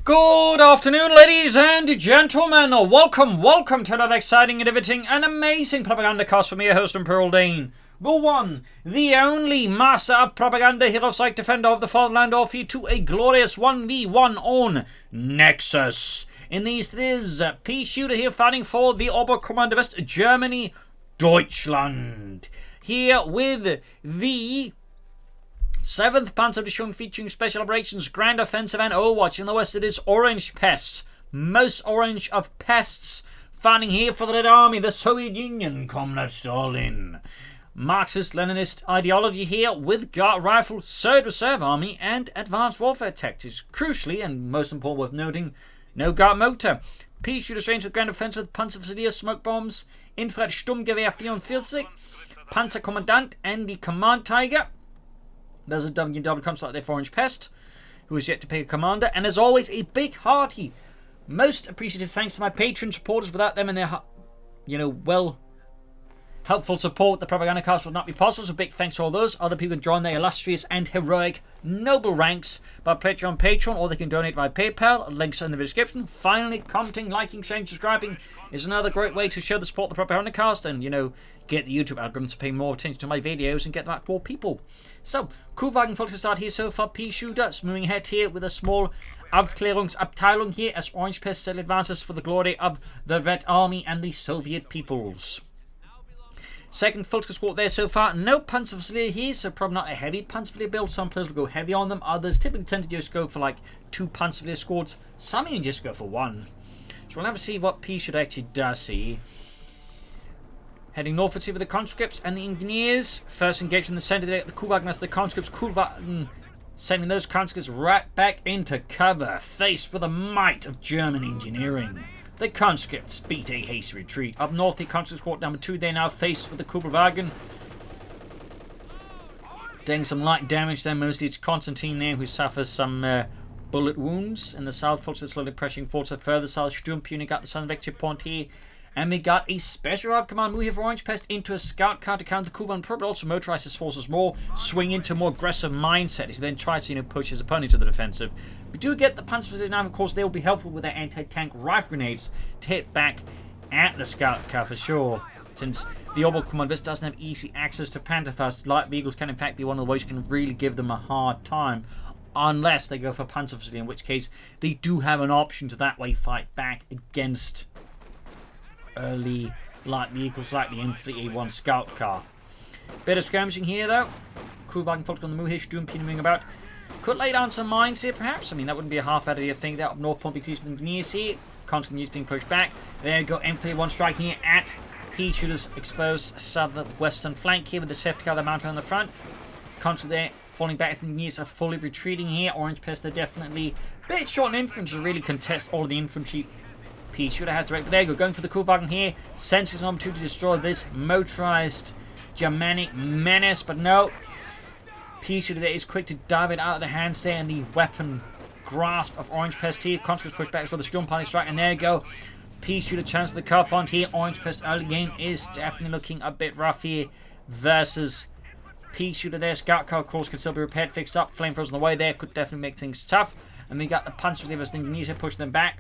Good afternoon, ladies and gentlemen. Welcome to another exciting and riveting and amazing Propagandacast from me, your host, Pearl Dane. The one, the only master of propaganda, hero of psych, defender of the fatherland, off here to a glorious 1v1 on Nexus. In these, there's Peashooter here fighting for the Orangepest, Germany, Deutschland. Here with the 7th Panzer Division featuring Special Operations, Grand Offensive and Overwatch. In the west it is Orangepest, most orange of pests, fighting here for the Red Army, the Soviet Union, Comrade Stalin. Marxist-Leninist ideology here with Guard Rifle, Third Reserve Army and Advanced Warfare Tactics. Crucially, and most important worth noting, no Guard Motor. Peashooter range with Grand Offensive with Panzerfusilier, Smoke Bombs, Infrared Sturmgewehr 44, Panzerkommandant and the Command Tiger. There's a WW comes like there for Orangepest, who is yet to pick a commander. And as always, a big hearty, most appreciative thanks to my Patreon supporters. Without them and their, helpful support, the Propagandacast would not be possible. So big thanks to all those other people who join their illustrious and heroic noble ranks by pledging on Patreon, or they can donate via PayPal. Links in the description. Finally, commenting, liking, sharing, subscribing is another great way to show the support of the Propagandacast and, get the YouTube algorithm to pay more attention to my videos and get that more people. So, Kuhwagen folks to start here so far. Peashooter moving ahead here with a small Aufklärungsabteilung here as Orangepest still advances for the glory of the Red Army and the Soviet peoples. Second Volkswagen squad there so far. No Panzerfusilier here, so probably not a heavy Panzerfusilier build. Some players will go heavy on them. Others typically tend to just go for like 2 Panzerfusilier squads. Some even just go for 1. So we'll have to see what Peashooter actually does here. Heading northwards here with the conscripts and the engineers. First engaged in the center there, the Kuhwagen as the conscripts. Kuhwagen sending those conscripts right back into cover, faced with the might of German engineering. The conscripts beat a hasty retreat. Up north, the conscripts squad number 2 there now faced with the Kuhwagen. Doing some light damage there, mostly it's Constantine there who suffers some bullet wounds. In the south, folks are slowly pressing forward to further south. Sturmpeter got the southern victory point here. And we got a special arrive command move here for Orangepest into a scout car to counter the Kuhwagen, but also motorize his forces more, swing into a more aggressive mindset as he then tries to push his opponent to the defensive. We do get the Panzerfusilier now, of course, they will be helpful with their anti-tank rifle grenades to hit back at the scout car for sure. Since the Oberkommandant doesn't have easy access to Panzerfaust, light vehicles can in fact be one of the ways you can really give them a hard time. Unless they go for Panzerfusilier, in which case they do have an option to that way fight back against early light vehicles like the M3A1 scout car. Bit of skirmishing here though. Kuhwagen folks on the move here, Sturmpeter moving about. Could lay down some mines here perhaps. I mean, that wouldn't be a half bad idea thing there. Up north, pumping these engineers here. Continues being pushed back. There you go, M3A1 striking here at Peashooter's exposed southwestern flank here with this 50 car mounted on the front. Constantly there, falling back as the engineers are fully retreating here. Orangepest, they're definitely a bit short in infantry to really contest all of the infantry. Peashooter has direct. There you go, going for the Kuhwagen here. Sensing an opportunity to destroy this motorized Germanic menace, but no. Peashooter there is quick to dive it out of the hands there, and the weapon grasp of Orangepest here. Conscripts push back for the Sturmpeter strike, and there you go. Peashooter chance the car point here. Orangepest early game is definitely looking a bit rough here versus Peashooter there. Scout car, of course, can still be repaired, fixed up. Flamethrowers on the way there could definitely make things tough. And we got the Panzerfusilier as the engineers here pushing them back.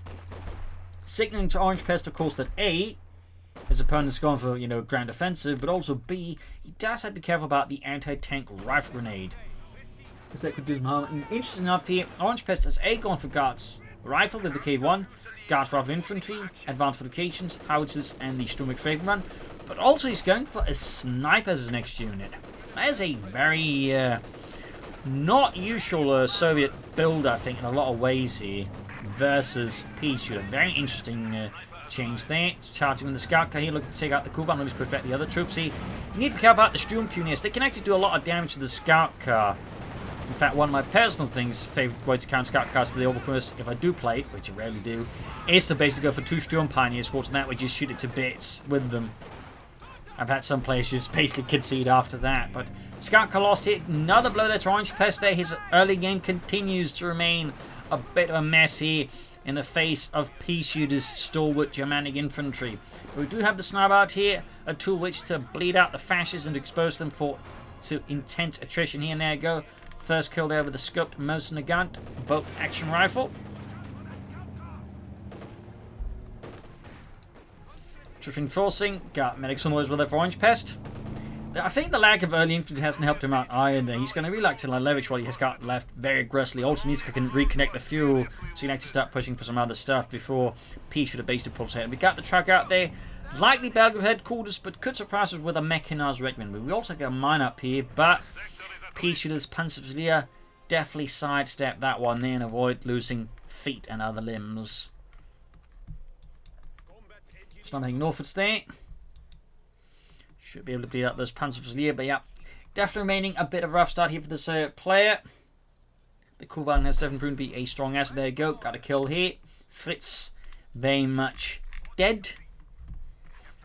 Signaling to Orangepest, of course, that A, his opponent's going for, grand offensive, but also B, he does have to be careful about the anti-tank rifle grenade, because that could do some harm. And interesting enough here, Orangepest has A going for Guards Rifle with the K1, Guards Rifle Infantry, Advanced Fortifications, Howitzers, and the Sturm Trading Run, but also he's going for a Sniper as his next unit. That is a very not usual Soviet build, I think, in a lot of ways here. Versus Peashooter. Very interesting change there. Charging with the scout car here, looking to take out the Kuhwagen. Let me push back the other troops here. You need to be careful about the Sturmpeter. They can actually do a lot of damage to the scout car. In fact, one of my personal favourite ways to counter scout cars to the Oberkommandant, if I do play it, which I rarely do, is to basically go for 2 Sturmpeter squads, and that way just shoot it to bits with them. I've had some players just basically concede after that, but scout car lost here. Another blow there to Orangepest there. His early game continues to remain a bit of a mess here in the face of Peashooter's stalwart Germanic infantry. But we do have the sniper out here, a tool which to bleed out the fascists and expose them to intense attrition here. And there you go. First kill there with the scoped Mosin Nagant bolt action rifle. Troops reinforcing. Got medics on the way with their Orangepest. I think the lack of early infantry hasn't helped him out either. He's going to really like to leverage what he has got left very aggressively. Also needs to reconnect the fuel, so he needs to start pushing for some other stuff before Peashooter basically pulls ahead. We got the truck out there. Likely Belgrade headquarters, but could surprise us with a mechanized regiment. We also got a mine up here, but Peashooter's Panzerfusilier definitely sidestep that one there and avoid losing feet and other limbs. It's not heading northwards there. Should be able to beat up those Panzerfusilier, but yeah, definitely remaining a bit of a rough start here for this player. The Coh2 has 7 proven to be a strong asset. There you go, got a kill here. Fritz, very much dead.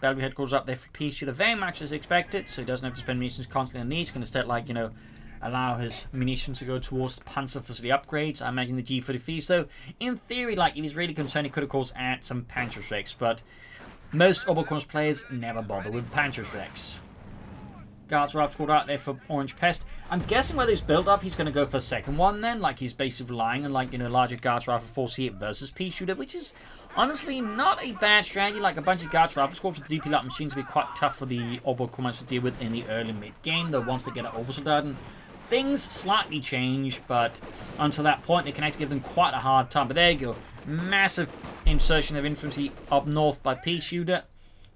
Belgrade headquarters up there for Peashooter, very much as expected, so he doesn't have to spend munitions constantly on these. He's going to instead, like, you know, allow his munitions to go towards Panzerfusilier upgrades. I imagine the G33s, though, in theory, like, if he's really concerned, he could, of course, add some Panzerschrecks, but most Oberkorps players never bother with Panzerschrecks. Guards are up squad out there for Orangepest. I'm guessing whether he's built up, he's going to go for a second one then. Like, he's basically relying on, like, you know, larger Guards rifle force here versus Peashooter, which is honestly not a bad strategy. Like, a bunch of Guards rifle squads with DP light machines will be quite tough for the Oberkorps to deal with in the early mid-game, though once they get an Obersoldaten, things slightly change, but until that point, they can actually give them quite a hard time. But there you go. Massive insertion of infantry up north by Peashooter.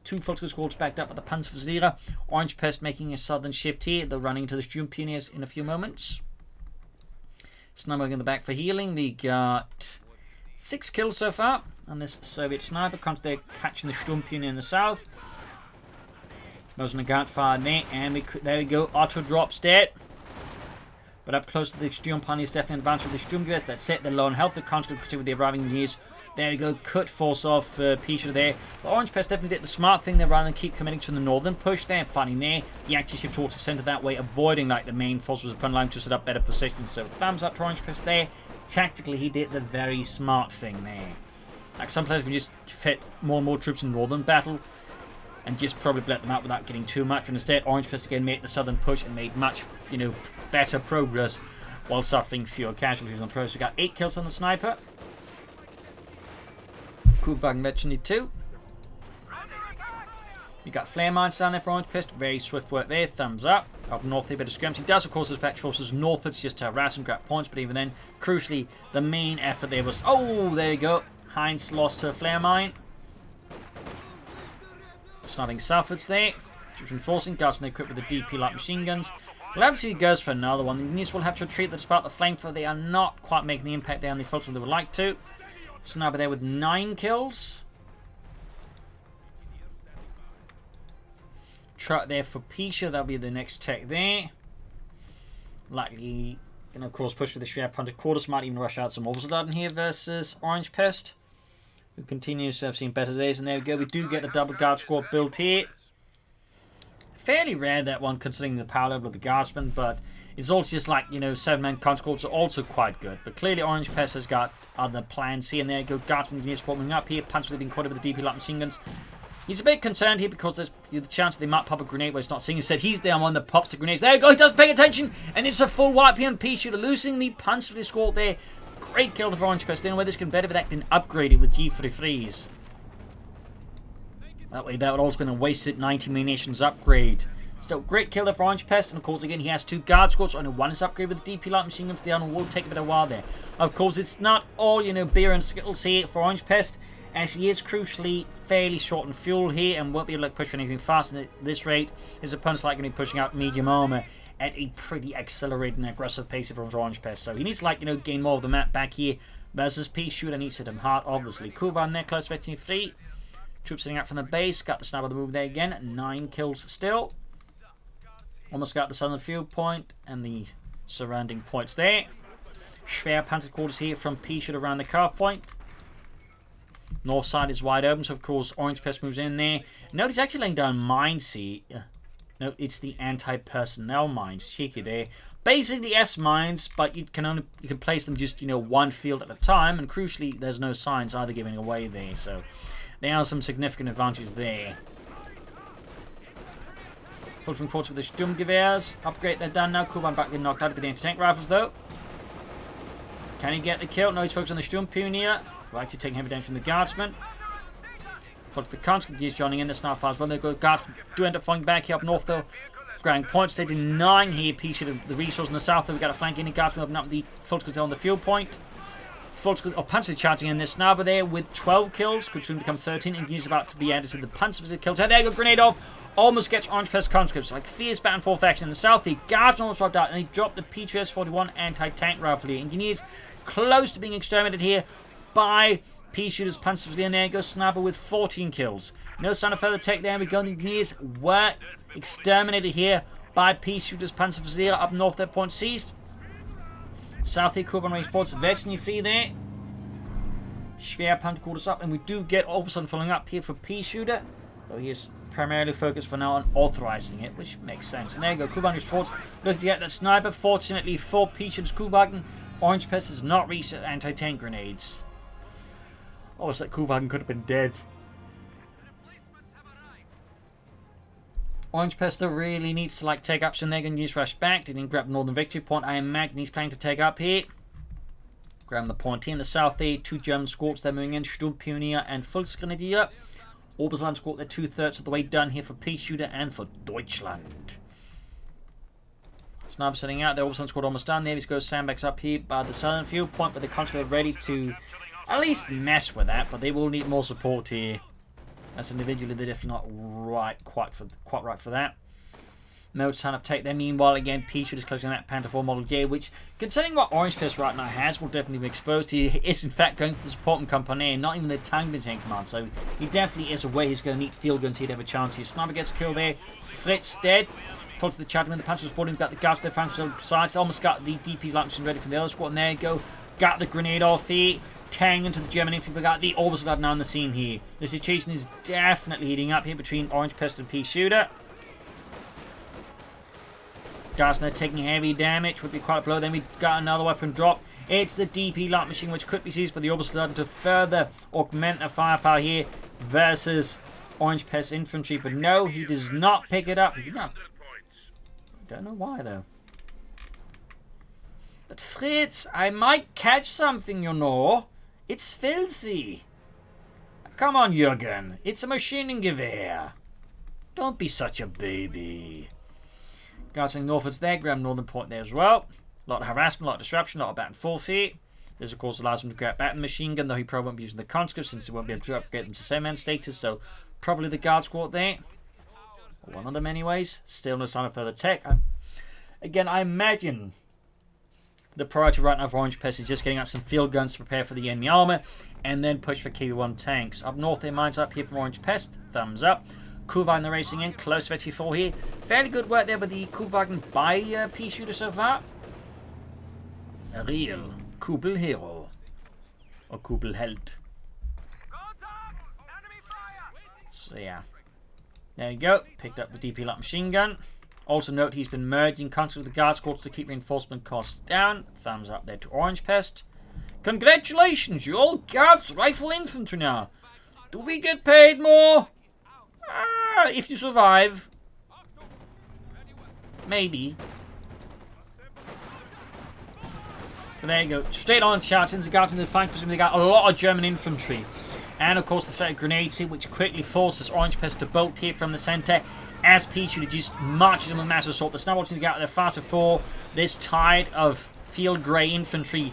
2 Volkskrieger squads backed up by the Panzerfusilier. Orangepest making a southern shift here. They're running into the Sturmpioneers in a few moments. Sniper in the back for healing. We got 6 kills so far on this Soviet sniper. They're catching the Sturmpioneer in the south. Those on the guard fire there. And there we go. Otto drops dead. But up close to the Sturmpioneer is definitely an advantage with the Sturmgewehrs. That's it. They're low on health. They're constantly pursued with the arriving engineers. There we go, cut force off Peashooter there. But Orangepest definitely did the smart thing there rather than keep committing to the northern push there. Fighting there, he actually shifted towards the centre that way, avoiding like the main forces upon line to set up better positions. So thumbs up to Orangepest there. Tactically, he did the very smart thing there. Like some players can just fit more and more troops in northern battle and just probably let them out without getting too much. But instead, Orangepest again made the southern push and made much, you know, better progress while suffering fewer casualties on the process. We got 8 kills on the sniper. Coh2 mentioned 2. You got flare mines down there for Orangepest. Very swift work there. Thumbs up. Up north, a bit of skirmish. He does, of course, dispatch forces northwards just to harass and grab points. But even then, crucially, the main effort there was... Oh, there you go. Heinz lost to a flare mine. Sniping southwards there. Troops reinforcing. Guards when they equipped with the DP light machine guns. Well, obviously he goes for another one. The units will have to retreat despite the flamethrower. They are not quite making the impact down the fronts they would like to. Sniper there with 9 kills. Truck there for Peashooter. That'll be the next tech there. Likely, and of course, push for the Shreya Punter quarters. Might even rush out some Obersoldaten here versus Orangepest, who continues to have seen better days. And there we go. We do get a double guard squad built here. Fairly rare, that one, considering the power level of the guardsmen, but it's also just like, you know, 7-man conscripts are also quite good. But clearly Orangepest has got other plans here, and there you go. Guardsmen engineers forming up here. Panzers being caught with the DP light machine guns. He's a bit concerned here because there's the chance they might pop a grenade where he's not seeing. Instead, he's the one that pops the grenades. There you go. He doesn't pay attention, and it's a full wipe here on Peashooter, losing the Panzerfusilier squad there. Great kill for Orangepest. The only way this can better that been upgraded with G33s. That way, that would also been a wasted 90 munitions upgrade. Still, great kill there for Orangepest, and of course, again, he has 2 guard squads. Only one is upgraded with the DP light machine guns. The other one will take a bit of a while there. Of course, it's not all, you know, beer and skittles here for Orangepest, as he is crucially fairly short on fuel here and won't be able to push anything fast. And at this rate, his opponent's likely going to be pushing out medium armor at a pretty accelerated and aggressive pace for Orangepest. So he needs to, like, you know, gain more of the map back here versus Peashooter. Needs to hit him hard, obviously. Coh2 there, close to 3. Troops sitting out from the base. Got the sniper on the move there again. 9 kills still. Almost got the southern field point and the surrounding points there. Schwer Panzer quarters here from Peashooter around the carve point. North side is wide open, so of course Orangepest moves in there. Note he's actually laying down mines here. No, it's the anti-personnel mines. Cheeky there. Basically S mines, but you can place them just, you know, one field at a time, and crucially there's no signs either giving away there, so there are some significant advantages there. Pulling forward with the Sturmgewehrs. Upgrade, they're done now. Coh2 back getting knocked out with the anti-tank rifles though. Can he get the kill? No, he's focused on the Sturmpioneer. We're actually taking heavy damage from the guardsmen. But the conscript is joining in the snowfires. When they go, guards do end up falling back here up north though. Ground points. They're denying here Peashooter the resource in the south. We've got a flank in. Guards opening up the full on the field point. Panzer charging in this Snarber there with 12 kills. Could soon become 13. And he's about to be added to the Panzer kills. And there you go, grenade off. Almost gets Orangepest conscripts. Like fierce back and forth action in the south. The guards almost dropped out. And he dropped the P2S-41 anti-tank rifle here. Engineers close to being exterminated here by Peashooter's Panzer. And there goes Snarber with 14 kills. No sign of further tech there. We go. The engineers were exterminated here by Peashooter's Panzer up north. Their point seized. South here, Kuban range force virtually free there. Schwerpanzer called us up, and we do get Oberson filling up here for Peashooter. Though he is primarily focused for now on authorizing it, which makes sense. And there you go, Kuban range force looking to get the sniper. Fortunately for Peashooter's Kuban, Orangepest has not reached anti-tank grenades. Almost like Kuban could have been dead. Orangepest though really needs to take up, so they're going to use rush back. They didn't grab Northern Victory Point. I imagine he's planning to take up here. Grab the point here in the south there. 2 German squads they're moving in. Sturmpionier and Volksgrenadier. Obersan squad they're 2/3 of the way done here for Peashooter and for Deutschland. Sniper setting out. The Obersan squad almost done there. He goes sandbags up here by the southern field point, but the conscript are ready to at least mess with that. But they will need more support here. As individually, they're definitely not quite right for that. No sign of take there. Meanwhile, again, Peashooter is closing that Panther 4 Model J, which, considering what Orangepest right now has, will definitely be exposed. He is, in fact, going for the support company, and not even the tank in command. So he definitely is aware he's going to need field guns here to have a chance. His sniper gets killed there. Fritz dead. Fall to the Chatterman. The Panzer Sporting got the guards to their flanks sides. Almost got the DP's light machine ready for the other squad. And there you go. Got the grenade off here. Tang into the German infantry. We got the Obersoldat now on the scene here. The situation is definitely heating up here between Orangepest and Peashooter. Guys, they're taking heavy damage. Would be quite a blow. Then we got another weapon drop. It's the DP light machine, which could be seized by the Obersoldat to further augment the firepower here versus Orangepest infantry. But no, he does not pick it up. Don't know why though. But Fritz, I might catch something, you know. It's filthy. Come on, Jürgen. It's a Maschinengewehr. Don't be such a baby. Guys from northwards there. Grab Northern Point there as well. A lot of harassment, a lot of disruption, a lot of back and forth here. This, of course, allows him to grab back the machine gun, though he probably won't be using the conscript since he won't be able to upgrade them to same-man status. So, probably the guard squad there. One of them, anyways. Still no sign of further tech. Again, I imagine the priority right now for Orangepest is just getting up some field guns to prepare for the enemy armor, and then push for KV-1 tanks. Up north, their mines up here from Orangepest. Thumbs up. Kuhwagen racing in, close to 4 here. Fairly good work there with the Kuhwagen by Peashooter so far. A real Kubel hero. Or Kubel held. So yeah. There you go. Picked up the DP light machine gun. Also note he's been merging constantly with the guard squads to keep reinforcement costs down. Thumbs up there to Orangepest. Congratulations, you're all guards rifle infantry now. Do we get paid more? If you survive. Maybe. But there you go. Straight on shots into the flank position. They got a lot of German infantry. And of course the threat of grenades here, which quickly forces Orangepest to bolt here from the centre. As Peashooter just marches in with massive assault. The snowballs to get out there faster for this tide of field grey infantry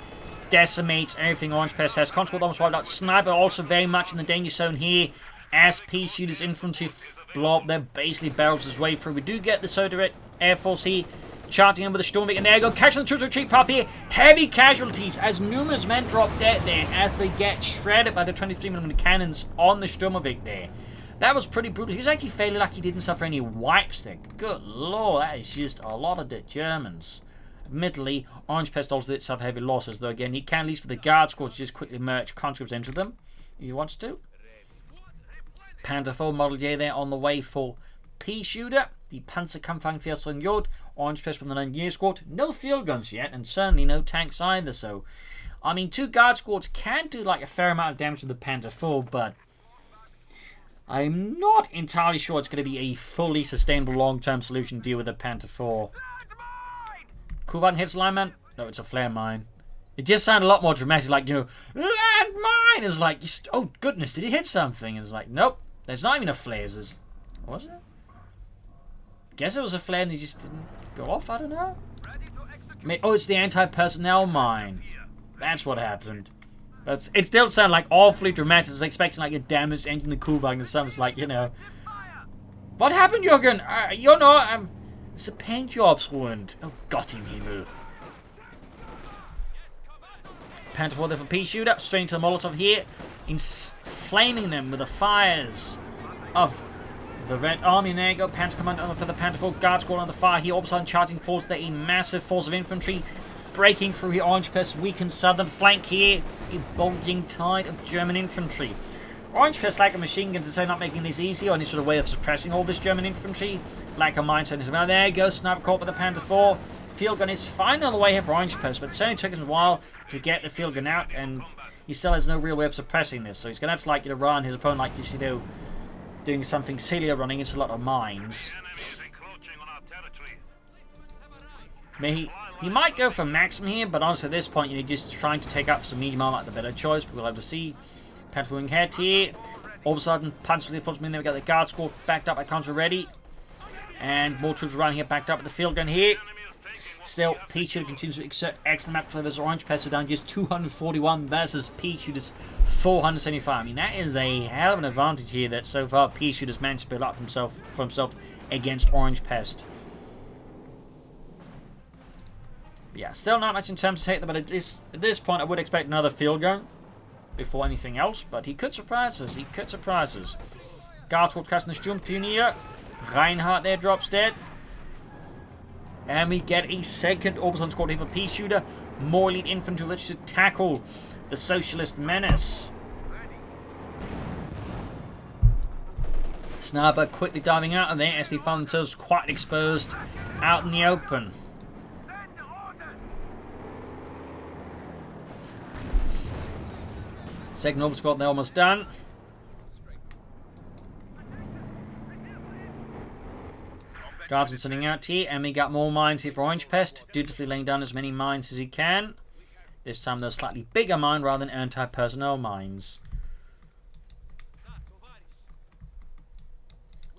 decimates everything Orangepest has. Conscript almost wiped out. Sniper also very much in the danger zone here. As Peashooter's infantry blow up their basically barrels his way through. We do get the Soviet Air Force here charging in with the Sturmwing, and there you go, catching the troops retreat path here. Heavy casualties as numerous men drop dead there as they get shredded by the 23mm cannons on the Sturmwing there. That was pretty brutal. He was actually fairly lucky he didn't suffer any wipes there. Good lord, that is just a lot of dead Germans. Admittedly, Orangepest also did suffer heavy losses, though again, he can at least for the guard squad to just quickly merge conscripts into them if he wants to. Panther 4 Model J there on the way for Peashooter. The Panzerkampfwagen Jod. Orangepest from the 9-year squad. No field guns yet, and certainly no tanks either. So, I mean, 2 guard squads can do like a fair amount of damage to the Panther 4, but I'm not entirely sure it's going to be a fully sustainable long-term solution to deal with the Panther 4. Kuban hits lineman. No, it's a flare mine. It just sounded a lot more dramatic, like, you know, land mine! It's like, oh goodness, did he hit something? It's like, nope, There's not even a flare. Was it? Guess it was a flare and they just didn't go off. I don't know. Oh, it's the anti-personnel mine. That's what happened. It still sounded like awfully dramatic. I was expecting like a damaged engine in the Kuhwagen and something like, you know. What happened, Jürgen? You know, it's a paint job's wound. Oh, got him, Himmel. Panther 4 there for Peashooter. Straight into the Molotov here. Flaming them with the fires of the Red Army. And there you go. Panther Commander for the Panther 4 Guard Squad on the fire here. All of a sudden charging forwards there. A massive force of infantry breaking through here. Orangepest weakened southern flank here. A bulging tide of German infantry. Orangepest lack of machine guns, so not making this easy or any sort of way of suppressing all this German infantry. Lack of mine turns around. There you go. Sniper caught by the Panther 4. Field gun is fine on the way here for Orangepest, but it's only taken a while to get the field gun out, and he still has no real way of suppressing this. So he's going to have to, like, run his opponent like this, you know, doing something silly, running into a lot of mines. I mean, he might go for maximum here, but honestly at this point, you know, just trying to take up some medium armor like the better choice. But we'll have to see. Panther wing head here. All of a sudden, punch with the front. Then we got the guard squad backed up by Contra ready, and more troops around here backed up with the field gun here. Still, Peashooter continues to exert excellent map clever as Orangepest are down just 241 versus Peashooter's 475. I mean, that is a hell of an advantage here that so far Peashooter's managed to build up for himself against Orangepest. Yeah, still not much in terms of hit, but at this point I would expect another field gun before anything else, but he could surprise us. He could surprise us. Guard squad casting the Sturmpionier. Reinhardt there drops dead. And we get a second Orbison squad here for Peashooter. More elite infantry which to tackle the Socialist menace. Sniper quickly diving out of there as they found themselves quite exposed out in the open. Second Orbison squad, they're almost done. Guards are sitting out here, and we got more mines here for Orangepest, dutifully laying down as many mines as he can. This time they're slightly bigger mine rather than anti-personnel mines.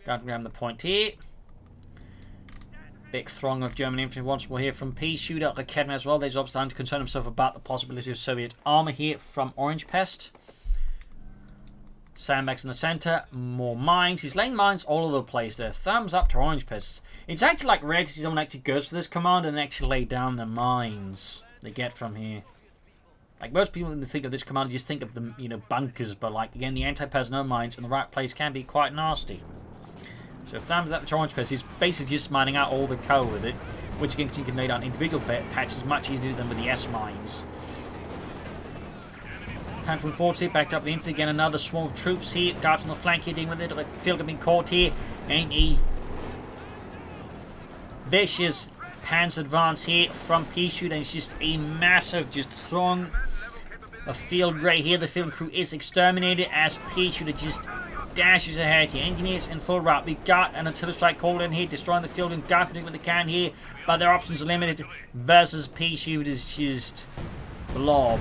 Guard grab the point here. Big throng of German infantry once more here from Peashooter. Academy as well. There's obviously time to concern himself about the possibility of Soviet armor here from Orangepest. Sandbags in the center, more mines. He's laying mines all over the place there. Thumbs up to Orangepest. It's actually like rare to see someone actually goes for this command and actually lay down the mines they get from here. Like most people when they think of this command, just think of the, you know, bunkers, but like again, the anti-personnel mines in the right place can be quite nasty. So thumbs up to Orangepest. He's basically just mining out all the coal with it, which again you can lay down individual patches much easier than with the S mines. Panther 40 backed up the infantry. Again, another swarm of troops here. Guards on the flank here, dealing with it. Field have been caught here. And a vicious panzer advance here from Peashooter. And it's just a massive throng of field right here. The field crew is exterminated as Peashooter just dashes ahead here. Engineers in full route. We've got an artillery strike called in here, destroying the field and guarding what they can here. But their options are limited versus Peashooter's just blob.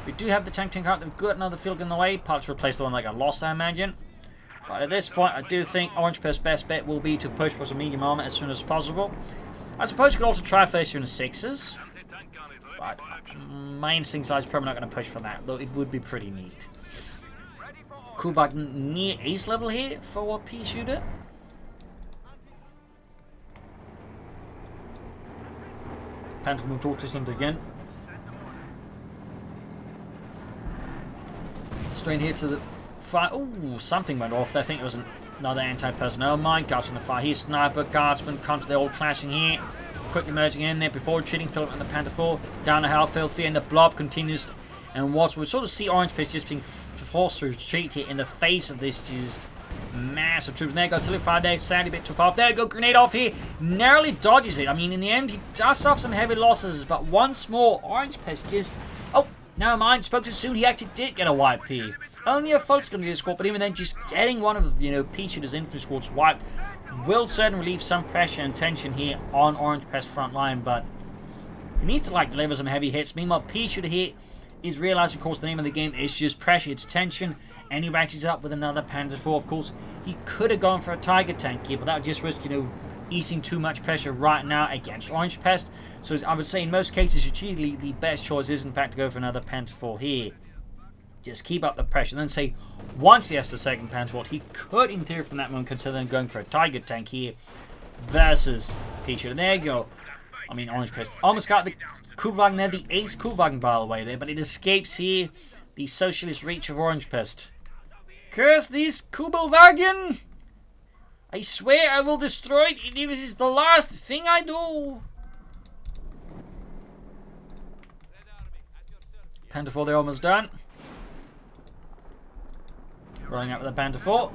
We do have the tank out. They've got another field in the way. Part to replace the one like I lost, I imagine. But at this point, I do think Orangepest's best bet will be to push for some medium armor as soon as possible. I suppose you could also try first in the 6s. But my instinct is probably not going to push for that, though it would be pretty neat. Kubak near ace level here for Peashooter. Panther will talk to something again. Straight here to the fire. Ooh, something went off there. I think it was another anti-personnel mine. Guards on the fire here. Sniper, guardsman, comes. They're all clashing here. Quickly merging in there before retreating. Philip and the Panther 4 down the Hellfield 3, and the blob continues. And what we sort of see Orangepest just being forced to retreat here in the face of this just massive troops. And there goes artillery fire there. Sadly a bit too far. There you go. Grenade off here. Narrowly dodges it. I mean, in the end, he does suffer some heavy losses. But once more, Orangepest just... Oh! Never mind, spoke too soon, he actually did get a wipe here. Only a folks going to be a squad, but even then just getting one of, you know, Peashooter's infantry squads wiped will certainly relieve some pressure and tension here on Orangepest's front line, but he needs to, like, deliver some heavy hits. Meanwhile, Peashooter here He's realised, of course, the name of the game is just pressure, it's tension, and he ratchets up with another Panzer IV. Of course, he could have gone for a Tiger tank here, but that would just risk, easing too much pressure right now against Orangepest. So I would say in most cases, strategically, the best choice is, in fact, to go for another Panzer IV here. Just keep up the pressure. Then say, once he has the second Panzer IV, he could, in theory, from that moment, consider going for a Tiger tank here versus Peashooter. There you go. I mean, Orangepest almost got the Kubelwagen there, the ace Kubelwagen, by the way, there, but it escapes here the socialist reach of Orangepest. Curse these Kubelwagen! I swear I will destroy it. This is the last thing I do. Panther 4, they're almost done. Rolling out with the Panther 4.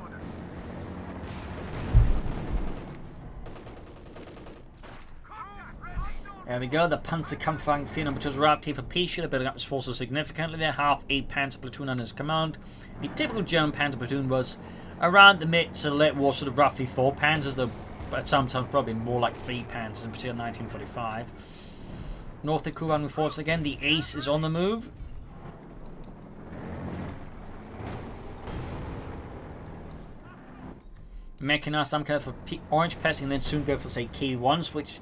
There we go, the Panzerkampfwagen 4 number 2 is wrapped here for Peashooter, building up his forces significantly. They have a Panzer platoon under his command. The typical German Panzer platoon was around the mid to late war, sort of roughly 4 Panzers, though but sometimes probably more like 3 Panzers, in particular 1945. North of Kuban force again, the ace is on the move. Mechanized Armor for Orangepest, and then soon go for, say, K1s, which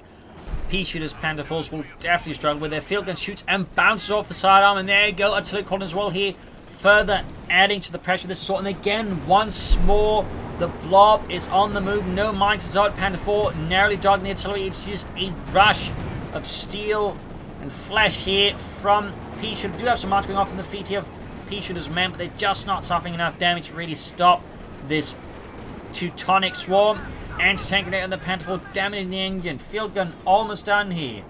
Peashooter's Panther Force will definitely struggle with. Their field gun shoots and bounces off the sidearm, and there you go, artillery column as well here, further adding to the pressure of this assault. And again, once more, the blob is on the move. No mind to dodge. Panther 4 narrowly dodging the artillery. It's just a rush of steel and flesh here from Peashooter. Do have some marks going off in the feet here of Peashooter's men, but they're just not suffering enough damage to really stop this Teutonic swarm. Anti-tank grenade on the Panther 4, damaging the engine. Field gun almost done here.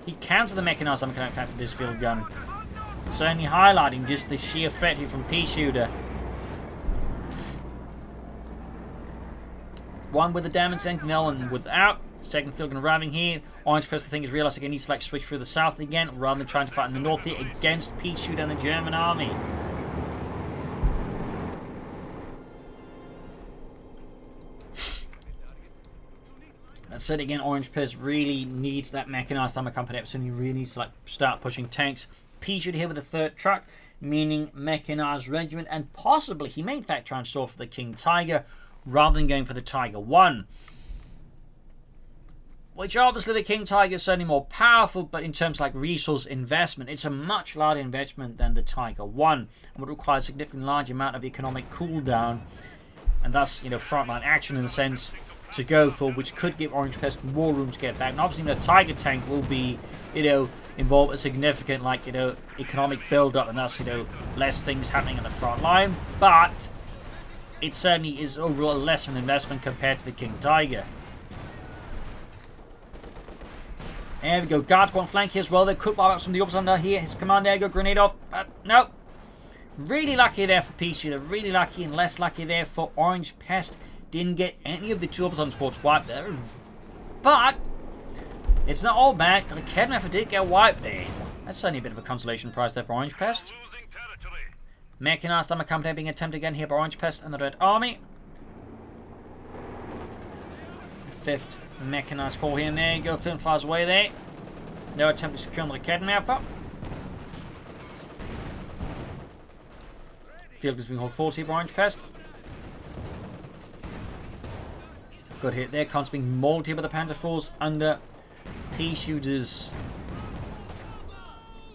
He countered the mechanized armor cannon for this field gun. Certainly highlighting just the sheer threat here from Peashooter. One with the damage engine, and without. Second field gun arriving here. Orangepest, I think, is realised again. Needs to switch through the south again, rather than trying to fight in the north here against Peashooter and the German army. That said, again, Orangepest really needs that mechanized armor company up soon. He really needs to start pushing tanks. Peashooter here with the third truck, meaning mechanized regiment, and possibly he may in fact try and store for the King Tiger rather than going for the Tiger 1. Which obviously the King Tiger is certainly more powerful, but in terms of resource investment, it's a much larger investment than the Tiger 1 and would require a significantly large amount of economic cooldown, and thus, frontline action in a sense to go for, which could give Orangepest more room to get back. And obviously the Tiger tank will be, involve a significant, economic build-up, and thus, less things happening on the front line. But it certainly is overall less of an investment compared to the King Tiger. There we go. Guards one flank here as well. They could bob up from the opposite under here. His command there, go grenade off. But no. Really lucky there for Peashooter. Really lucky, and less lucky there for Orangepest. Didn't get any of the 2 opposite squads wiped there. But it's not all bad. The Kednapper did get wiped there. That's certainly a bit of a consolation prize there for Orangepest. Mechanized armor company being attempted again here by Orangepest and the Red Army. The 5th mechanized corps here, and there you go. Film fires away there. No attempt to secure the Kednapper. Field is being held 40 by Orangepest. Good hit there. Constantly being mauled here by the Panther 4s under Peashooter's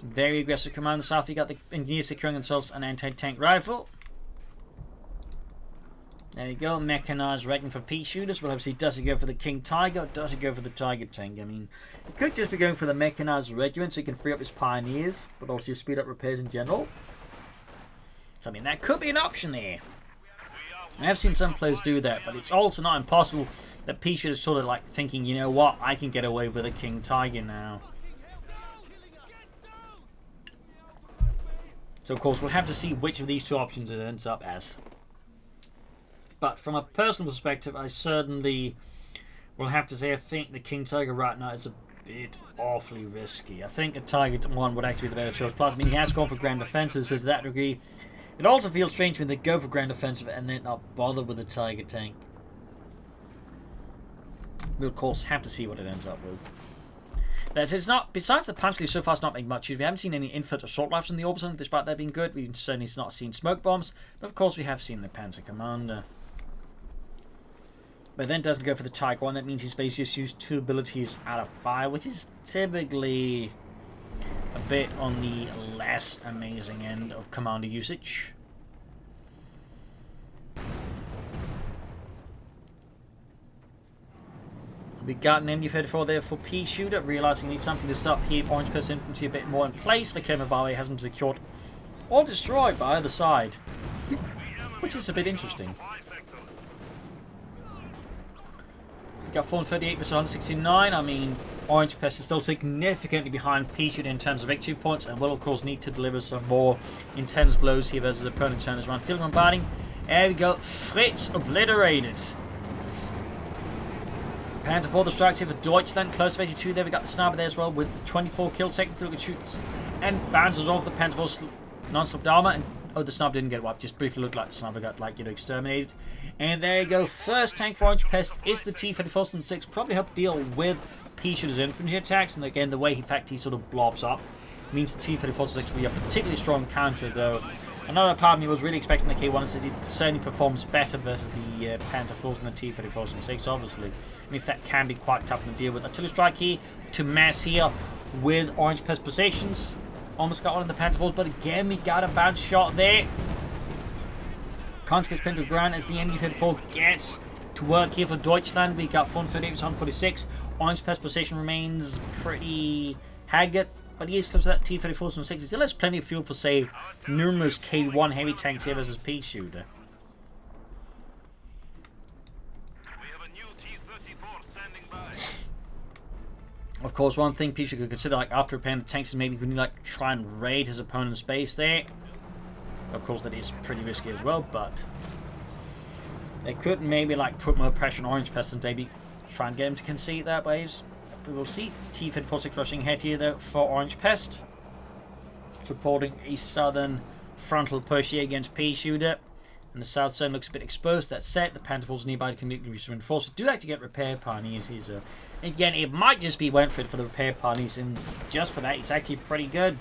very aggressive command. South, you got the engineers securing themselves an anti-tank rifle. There you go. Mechanized Regiment for Peashooters. We'll have to see, does he go for the King Tiger or does he go for the Tiger tank? I mean, he could just be going for the mechanized regiment so he can free up his pioneers, but also speed up repairs in general. So, I mean, that could be an option there. I have seen some players do that, but it's also not impossible that Peashooter is sort of thinking, you know what, I can get away with a King Tiger now. So of course we'll have to see which of these 2 options it ends up as. But from a personal perspective, I certainly will have to say I think the King Tiger right now is a bit awfully risky. I think a Tiger 1 would actually be the better choice. Plus, I mean, he has gone for Grand Offensive, so to that degree, it also feels strange when they go for Grand Offensive and then not bother with the Tiger tank. We'll of course have to see what it ends up with. But it's not, besides the Panzer so far, it's not making much use. We haven't seen any infinite assault rifles in the Orbison, despite that being good. We've certainly not seen smoke bombs. But of course, we have seen the Panzer Commander. But then doesn't go for the Tiger 1. That means he's basically just used 2 abilities out of 5, which is typically a bit on the less amazing end of commander usage. We got an MD-34 there for Peashooter, realizing he needs something to stop here. Orangepest infantry a bit more in place. The Kemabale has them secured or destroyed by either side, which is a bit interesting. We got 438 versus 169. I mean, Orangepest is still significantly behind Peashooter in terms of victory points, and will of course need to deliver some more intense blows here versus opponent turners around field bombarding. There we go, Fritz obliterated. Panzer IV the strikes here for Deutschland, close to 82 there. We got the sniper there as well with 24 kills, second field shoots and bounces off the Panzer IV non-stop armor. And oh, the sniper didn't get wiped, just briefly looked like the sniper got, like, you know, exterminated. And there you go, first tank for Orangepest is the T-34-6, probably help deal with Peashooter's infantry attacks. And again, the way in fact he sort of blobs up means the T-34-6 will be a particularly strong counter, though. Another part of me was really expecting the K1 and said it certainly performs better versus the Panther 4s and the T-34-6, obviously. And in fact, can be quite tough to deal with. Artillery strike here to mass here with Orangepest positions. Almost got one of the Panther 4s, but again, we got a bad shot there. Kons gets pinned to the ground as the MD-34 gets to work here for Deutschland. We got 438 to 146. Orangepest position remains pretty haggard, but he is close to that T-34-6. He still has plenty of fuel for, say, numerous K1 heavy tanks here versus Peashooter. Of course, one thing Peashooter could consider, like, after repairing the tanks, is maybe could, like, try and raid his opponent's base there. Of course, that is pretty risky as well, but they could maybe, like, put more pressure on Orangepest and maybe try and get him to concede that ways. We will see. T-34-6 rushing ahead here though for Orangepest, supporting a southern frontal push here against Peashooter. And the south zone looks a bit exposed. That said, the Panther 4s nearby can be reinforced. Do like to get repair pioneers here, so again, it might just be went for it for the repair pioneers, and just for that, it's actually pretty good.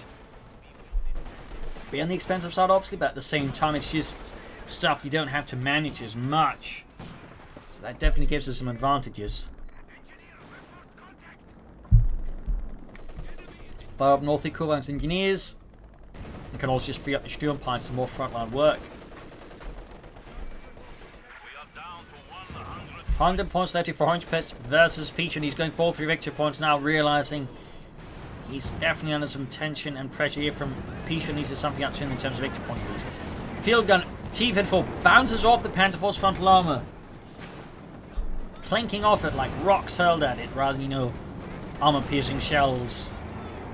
Be on the expensive side, obviously, but at the same time, it's just stuff you don't have to manage as much. So that definitely gives us some advantages. Fire up north, Coh2 engineers. You can also just free up the Sturmpanzer some more frontline work. 100 points left for Orangepest versus Peashooter. He's going for 3 victory points now, realizing he's definitely under some tension and pressure here from Peashooter. Needs to do something up in terms of victory points at least. Field gun T-34 bounces off the Panther 4's frontal armor, plinking off it like rocks hurled at it rather than, you know, armor-piercing shells.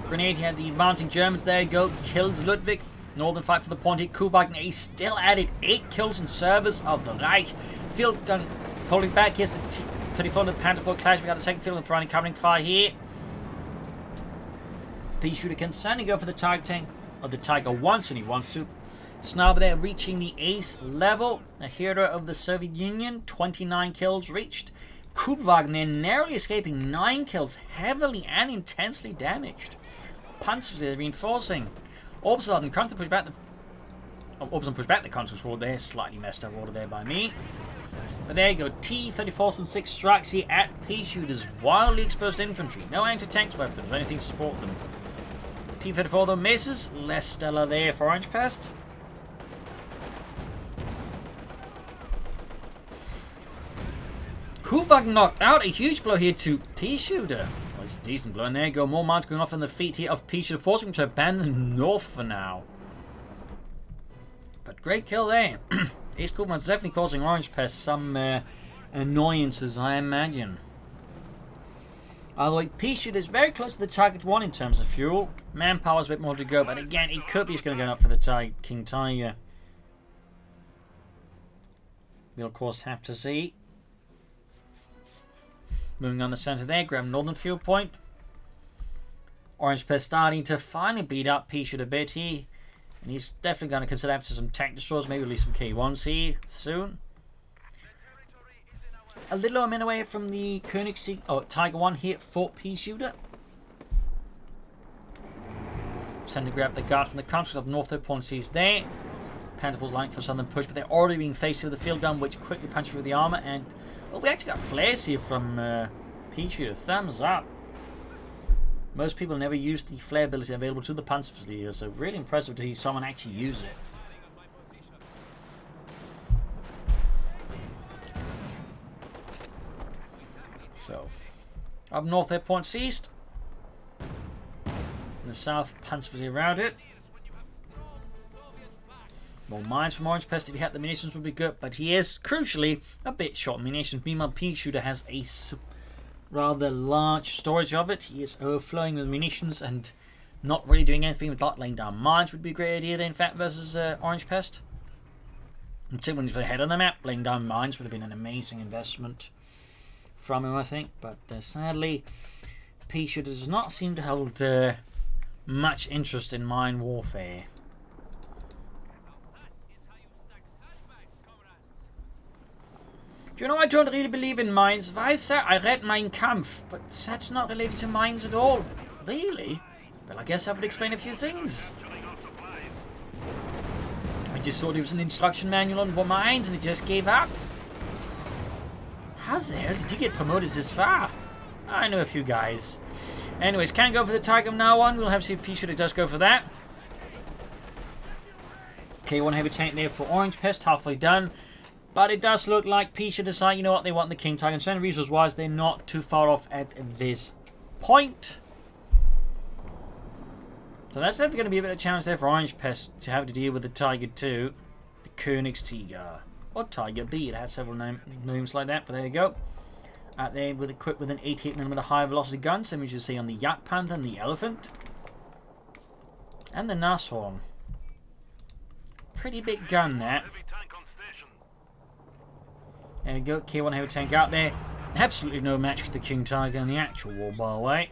Grenade had the advancing Germans. There you go. Kills Ludwig. Northern fight for the point here. Kuhwagen A still added 8 kills in service of the Reich. Field gun pulling back. Here's the T-34 and the Panther 4 clash. We got the second field and Pirani covering fire here. Peashooter can certainly go for the Tiger tank, or the Tiger 1 when he wants to. Sniper there reaching the ace level. A hero of the Soviet Union. 29 kills reached. Kuhwagen there narrowly escaping 9 kills, heavily and intensely damaged. Panzers there reinforcing. Orbison comes to push back the... Oh, Orbison push back the Consul's wall there. Slightly messed up order there by me. But there you go. T-34-6 strikes here at Peashooter's wildly exposed infantry. No anti-tank weapons or anything to support them. T-34 though misses. Less stellar there for Orangepest. Kuhwagen knocked out. A huge blow here to Peashooter. Well, it's a decent blow. And there you go. More mines going off on the feet here of Peashooter, forcing him to abandon north for now. But great kill there. Ace Kuhwagen's definitely causing Orangepest some annoyances, I imagine. Although Peashooter is very close to the target 1 in terms of fuel. Manpower's a bit more to go, but again, it could be he's going to go up for the King Tiger. We'll of course have to see. Moving on the center there, grab northern fuel point. Orangepest starting to finally beat up Peashooter a bit here. And he's definitely going to consider after some tank destroyers, maybe release some K1s here soon. A little minute away from the Koenigsegg, Tiger 1 here for Peashooter. tend to grab the guard from the country of North Point sees there. Panther's lining for southern push, but they're already being faced with the field gun, which quickly punches through the armor. And well, we actually got flares here from Peashooter. Thumbs up. Most people never use the flare ability available to the Panzer, so really impressive to see someone actually use it. So, up north there, points east. In the south, Panzer around it. More mines from Orangepest. If he had the munitions would be good, but he is, crucially, a bit short on munitions. Meanwhile, Peashooter has a rather large storage of it. He is overflowing with munitions and not really doing anything without laying down mines would be a great idea there, in fact, versus Orangepest. Particularly when he's ahead on the map, laying down mines would have been an amazing investment from him, I think. But sadly, Peashooter does not seem to hold much interest in mine warfare. Do you know, I don't really believe in mines. Why, sir? I read Mein Kampf, but that's not related to mines at all. Really? Well, I guess that would explain a few things. I just thought it was an instruction manual on mines and it just gave up. How the hell did you get promoted this far? I know a few guys. Anyways, can't go for the Tiger from now on. We'll have to see if Peashooter does go for that. K1 heavy tank there for Orangepest, halfway done. But it does look like Peashooter decide, you know what, they want the King Tiger. And certain resource-wise, they're not too far off at this point. So that's definitely going to be a bit of a challenge there for Orangepest to have to deal with the Tiger 2. The Königstiger. Or Tiger B. It has several names like that, but there you go. Out there with equipped with an 88mm high velocity gun, same as you see on the Yak Panther and the Elephant. And the Nashorn. Pretty big gun there. There you go, K1 heavy tank out there. Absolutely no match for the King Tiger in the actual war, by the way.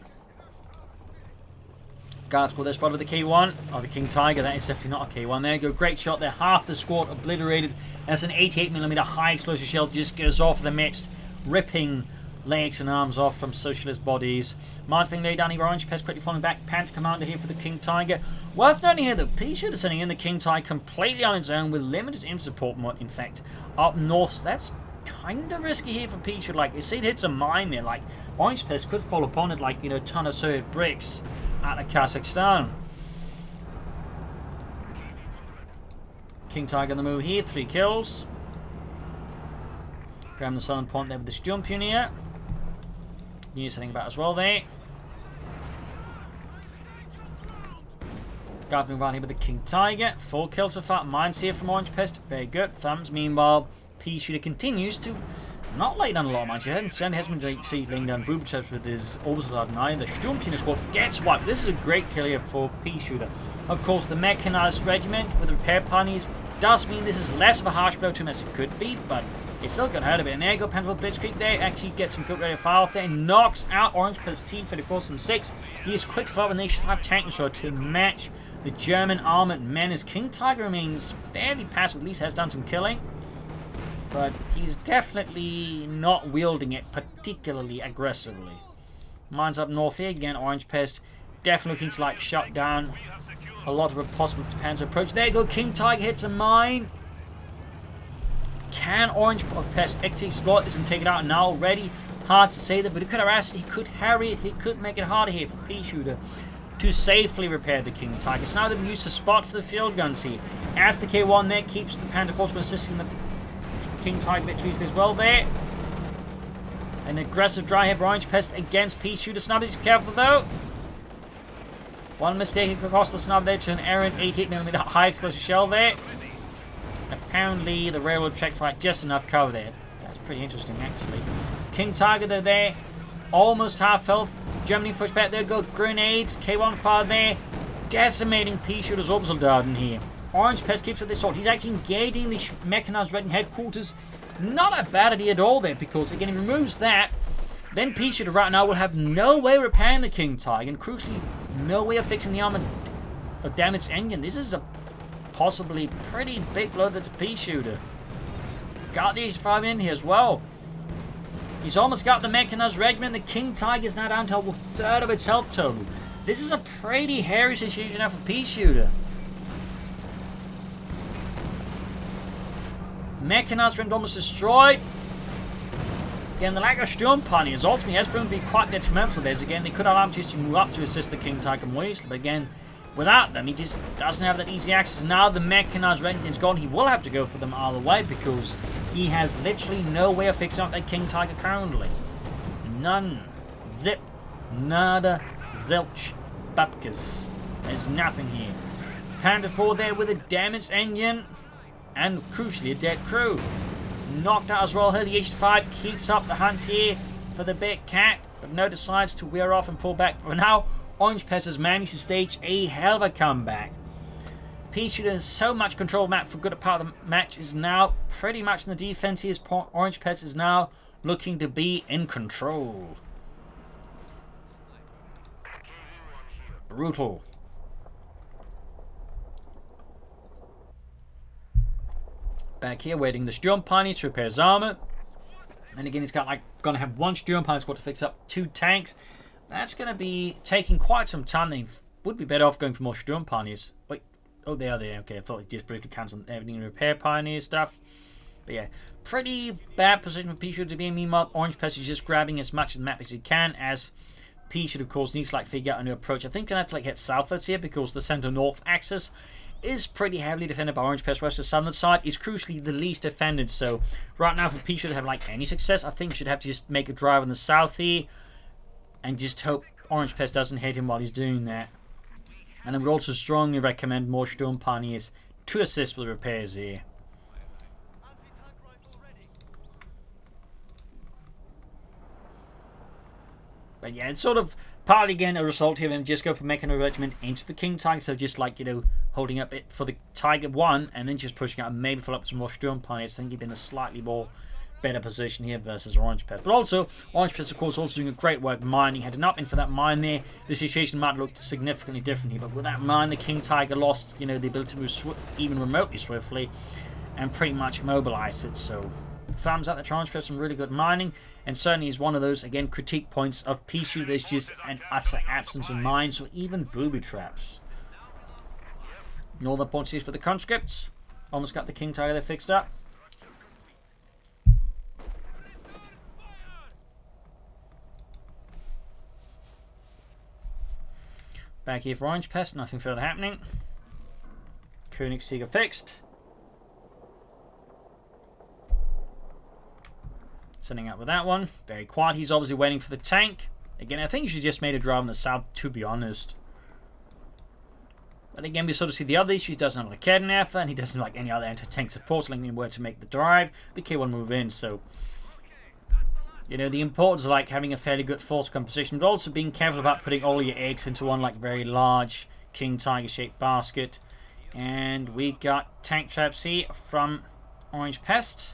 Guard squad there spotted with the K1. Oh, the King Tiger, that is definitely not a K1. There you go, great shot there. Half the squad obliterated. That's an 88mm high explosive shell, just goes off in the midst, ripping legs and arms off from socialist bodies. Mines being laid down here, Orangepest quickly falling back. Pants commander here for the King Tiger. Worth noting here that Peashooter sending in the King Tiger completely on its own with limited infantry support, in fact, up north. So that's kind of risky here for Peashooter. Like, you see it hits a mine there, like, Orangepest could fall upon it like, you know, a ton of Soviet bricks out of Kazakhstan. King Tiger on the move here, 3 kills. Grabbing the southern point there with the Sturmpioneer. Knew something about as well there. Guarding around here with the King Tiger. 4 kills so far. Mines here from Orangepest. Very good. Thumbs. Meanwhile, Peashooter continues to not lay down a lot of mines. He hasn't been laying down booby traps with his orbital nine. The Sturmpioneer squad gets wiped. This is a great kill here for Peashooter. Of course, the mechanized regiment with the repair parties does mean this is less of a harsh blow to him as it could be, but it's still got hurt a bit. And there you go, Panther Blitzkrieg there. Actually gets some good rate of fire off there. Knocks out Orangepest T-34 from 6. He is quick to fire with an H5 tank control to match the German armored men. His King Tiger remains fairly passive, at least has done some killing. But he's definitely not wielding it particularly aggressively. Mines up north here. Again, Orangepest definitely looking to like shut down a lot of a possible Panzer approach. There you go, King Tiger hits a mine. Can Orangepest actually exploit this and take it out now already? Hard to say that, but he could harass it, he could harry it, he could make it harder here for Peashooter to safely repair the King Tiger. So now they've used a spot for the field guns here. As the K1 there keeps the Panther Force assisting the King Tiger victories as well there. An aggressive dry hit Orangepest against Peashooter. Snub needs to be careful though. One mistake could cost the Snub there to an errant 88mm high explosive shell there. Apparently the railroad track provided just enough cover there. That's pretty interesting actually. King Tiger they're there. Almost half health. Germany push back there. Go grenades. K1 fire there. Decimating Peashooter's orbital dart in here. Orangepest keeps at this sort. He's actually engaging the mechanized Red headquarters. Not a bad idea at all there, because again he removes that. Then Peashooter right now will have no way of repairing the King Tiger, and crucially no way of fixing the armored or damaged engine. This is a possibly pretty big blow that's a Peashooter. Got the H5 in here as well. He's almost got the mechanized regiment. The King Tiger is now down to a third of its health total. This is a pretty hairy situation now for Peashooter. Mechanized Rend almost destroyed. Again, the lack of Sturm Pioneers ultimately has proven to be quite detrimental to this. Again, they could allow him just to move up to assist the King Tiger more easily, but again, without them, he just doesn't have that easy access. Now the Mechanized Rend is gone, he will have to go for them either way because he has literally no way of fixing up that King Tiger currently. None. Zip. Nada. Zilch. Babkas. There's nothing here. Panther 4 there with a damaged engine. And crucially, a dead crew. Knocked out as well here. The H5 keeps up the hunt here for the big cat. But no, decides to wear off and pull back. But now, Orangepest has managed to stage a hell of a comeback. Peashooter has so much control of the map for good part of the match. Is now pretty much in the defense here. Orangepest is now looking to be in control. Brutal. Back here, waiting the Sturm Pioneers to repair his armor. And again, he's got gonna have one Sturm Pioneer squad to fix up 2 tanks. That's gonna be taking quite some time. They would be better off going for more Sturm Pioneers. Wait, oh, they are there. Okay, I thought he just briefly cancelled everything and repair Pioneer stuff. But yeah, pretty bad position for Peashooter to be in. Meanwhile, Orangepest is just grabbing as much of the map as he can, as Peashooter, of course, needs to figure out a new approach. I think gonna have to head southwards here because the center-north axis is pretty heavily defended by Orangepest, whereas the southern side is crucially the least defended. So right now, for Peashooter to have any success, I think he should have to just make a drive on the south here and just hope Orangepest doesn't hit him while he's doing that. And I would also strongly recommend more Sturm Pioneers to assist with repairs here. But yeah, it's sort of partly again a result here of him just go for Mechano Regiment into the King Tiger. So just holding up it for the Tiger 1 and then just pushing out and maybe follow up some more Sturm Pioneers. I think he'd been in a slightly more better position here versus Orangepest. But also, Orangepest, of course, also doing a great work mining. Had it not been for that mine there, the situation might have looked significantly different here. But with that mine, the King Tiger lost, the ability to move even remotely swiftly and pretty much mobilized it. So thumbs up the Orangepest, some really good mining. And certainly is one of those, again, critique points of Peashooter. There's just an utter absence of mines or even booby traps. Northern points for the conscripts. Almost got the King Tiger there fixed up. Back here for Orangepest, nothing further happening. Königsjäger fixed. Sending out with that one. Very quiet. He's obviously waiting for the tank. Again, I think he should just made a drive on the south, to be honest. But again, we sort of see the other issues. He doesn't have a Kedenaffer, and he doesn't like any other anti-tank support, so where to make the drive. The K1 move in, so the importance of having a fairly good force composition, but also being careful about putting all your eggs into one very large King Tiger shaped basket. And we got tank traps here from Orangepest.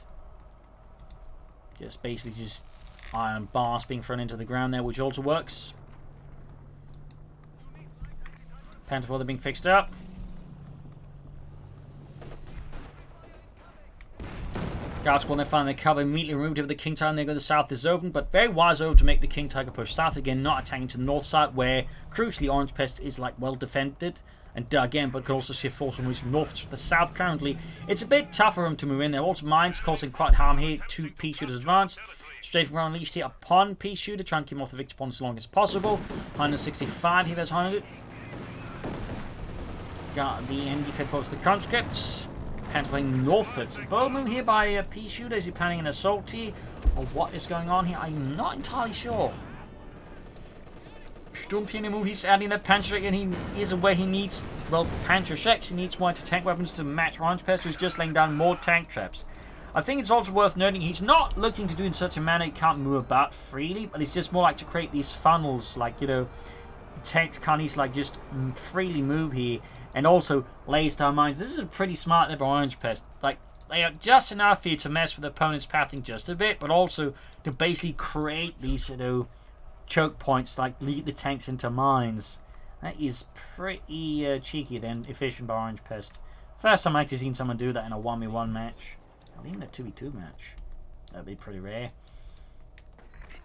Basically just iron bars being thrown into the ground there, which also works. Panther 4 being fixed up. Guards when they find their cover immediately removed over the King Tiger and they go the south is open, but very wise over to make the King Tiger push south again, not attacking to the north side where crucially Orangepest is well defended. And again, but could also shift force from the north to the south currently. It's a bit tough for him to move in there. Also mines causing quite harm here to Peashooter's advance. Straight from unleashed here upon Peashooter, trying to keep him off the victor point as long as possible. 165 here, there's 100. Got the ND fed forward to the conscripts. Panther northwards. A bold move here by Peashooter. Is he planning an assault here? Or what is going on here? I'm not entirely sure. Sturm Pioneer move, he's adding that Panzer and he is aware he needs, Panzer checks, he needs more anti-tank weapons to match Orangepest, who's just laying down more tank traps. I think it's also worth noting he's not looking to do in such a manner he can't move about freely, but it's just more to create these funnels, tanks can't easily just freely move here, and also lays down mines. This is pretty smart there by Orangepest. They are just enough here to mess with the opponent's pathing just a bit, but also to basically create these, choke points, lead the tanks into mines. That is pretty cheeky then, efficient by Orangepest. First time I've actually seen someone do that in a 1v1 match. Or even a 2v2 match. That'd be pretty rare.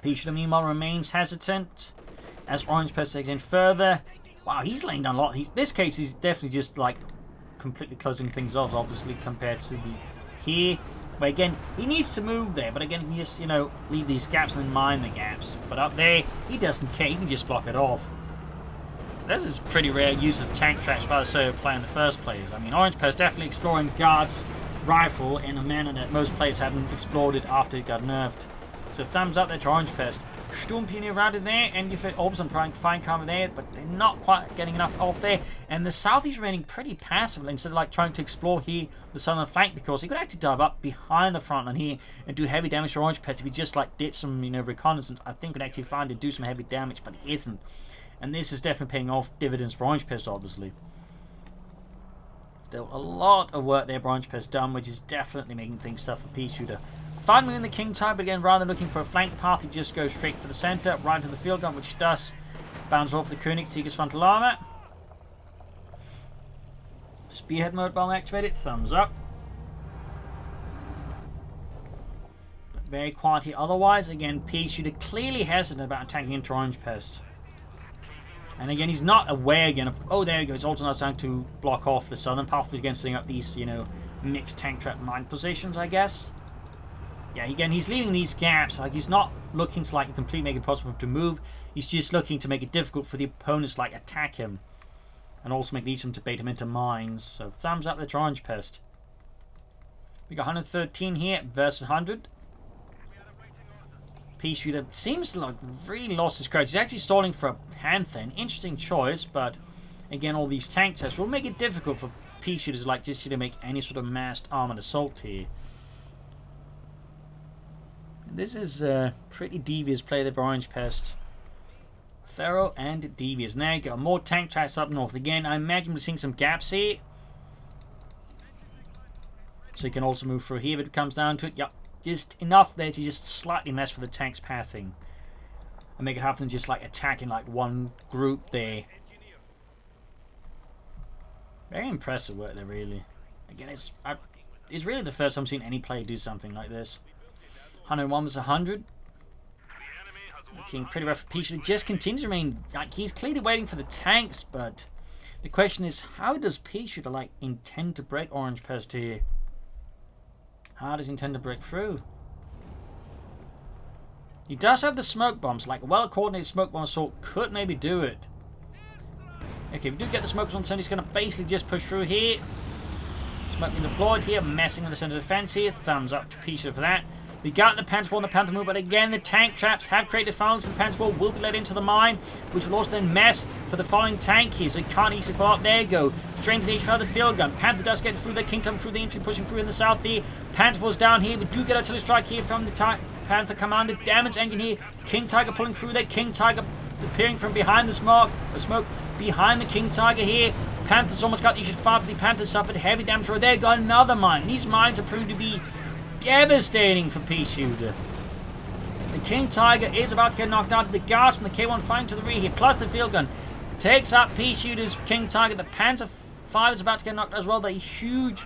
Peashooter meanwhile remains hesitant. as Orangepest takes in further. Wow, he's laying down a lot. This case, he's definitely just like completely closing things off, obviously, compared to the here. But again, he needs to move there. But again, he can just, you know, leave these gaps and then mine the gaps. But up there, he doesn't care. He can just block it off. This is pretty rare use of tank traps by the solo player in the first place. I mean, Orangepest definitely exploring Guard's rifle in a manner that most players haven't explored it after it got nerfed. So thumbs up there to Orangepest. Sturmpioneer around in there, and you fit Orbs and trying to find cover there, but they're not quite getting enough off there. And the Southie's remaining pretty passive instead of like trying to explore here the southern flank, because he could actually dive up behind the front line here and do heavy damage to Orangepest if he just like did some, you know, reconnaissance. I think would actually find to do some heavy damage, but he isn't. And this is definitely paying off dividends for Orangepest, obviously. Still a lot of work there for Orangepest done, which is definitely making things tough for Peashooter. Finally in the King type, again, rather than looking for a flank path, he just goes straight for the center, right into the field gun, which does bounce off the Königssieger's frontal armor. Spearhead mode bomb activated, thumbs up. But very quiet here otherwise. Again, Peashooter clearly hesitant about attacking into Orangepest. And again, he's not aware again of, oh, there he goes, also not trying to block off the southern path against setting up these, you know, mixed tank trap mine positions, I guess. Yeah, again, he's leaving these gaps. Like, he's not looking to, like, completely make it possible for him to move. He's just looking to make it difficult for the opponents to, like, attack him. And also make it easy for him to bait him into mines. So, thumbs up there to Orangepest. We got 113 here versus 100. Peashooter seems to, like, really lost his courage. He's actually stalling for a Panther. An interesting choice, but, again, all these tank tests will make it difficult for Peashooter to, like, just to make any sort of massed armored assault here. This is a pretty devious play there for Orangepest. Thorough and devious. And there you go. More tank traps up north. Again, I imagine we're seeing some gaps here. So you can also move through here if it comes down to it. Yep. Just enough there to just slightly mess with the tank's pathing. And make it happen just like attacking like one group there. Very impressive work there, really. Again, it's really the first time I've seen any player do something like this. 101 was 100. Looking pretty rough for Peashooter. Just continues to remain, like, he's clearly waiting for the tanks, but the question is, how does Peashooter, like, intend to break Orangepest here? How does he intend to break through? He does have the smoke bombs, like a well-coordinated smoke bomb assault could maybe do it. Okay, if we do get the smoke bombs on, he's going to basically just push through here. Smoke being deployed here, messing with the center of defense here. Thumbs up to Peashooter for that. We got the Panther and the Panther move, but again, the tank traps have created violence, and the Panther will be led into the mine, which will also then mess for the following tank here, so he can't easily follow up. There you go. Straight into the each the field gun. Panther does get through the King Time through the infantry, pushing through in the south here. Panther falls down here. We do get artillery strike here from the Panther commander. Damage engine here. King Tiger pulling through there. King Tiger appearing from behind the smoke behind the King Tiger here. Panther's almost got the issue far, but the Panther suffered heavy damage. There you go, another mine. These mines are proved to be devastating for Peashooter. The King Tiger is about to get knocked out. The guards from the K1 fighting to the rear here, plus the field gun takes up Peashooter's King Tiger. The Panzer 5 is about to get knocked out as well. The huge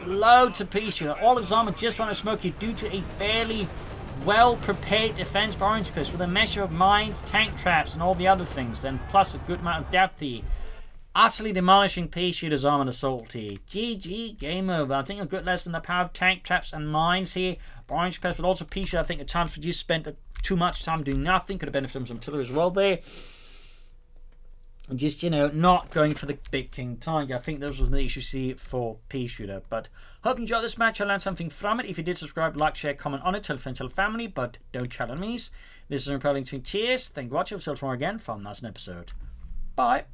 blow to Peashooter. All his armor just running smoke here due to a fairly well-prepared defense by Orangepest with a measure of mines, tank traps, and all the other things. Then plus a good amount of depth here. Utterly demolishing Peashooter's armored assault here. GG, game over. I think a good lesson in the power of tank traps and mines here. Orangepest, but also Peashooter, I think at times we just spent too much time doing nothing. Could have benefited from some artillery as well there. And just, you know, not going for the big King Tiger. I think those were the issues you see for Peashooter. But hope you enjoyed this match. I learned something from it. If you did, subscribe, like, share, comment on it. Tell friends, tell family, but don't challenge me. This is Cheers. Thank you for watching. We'll see you tomorrow again for another episode. Bye.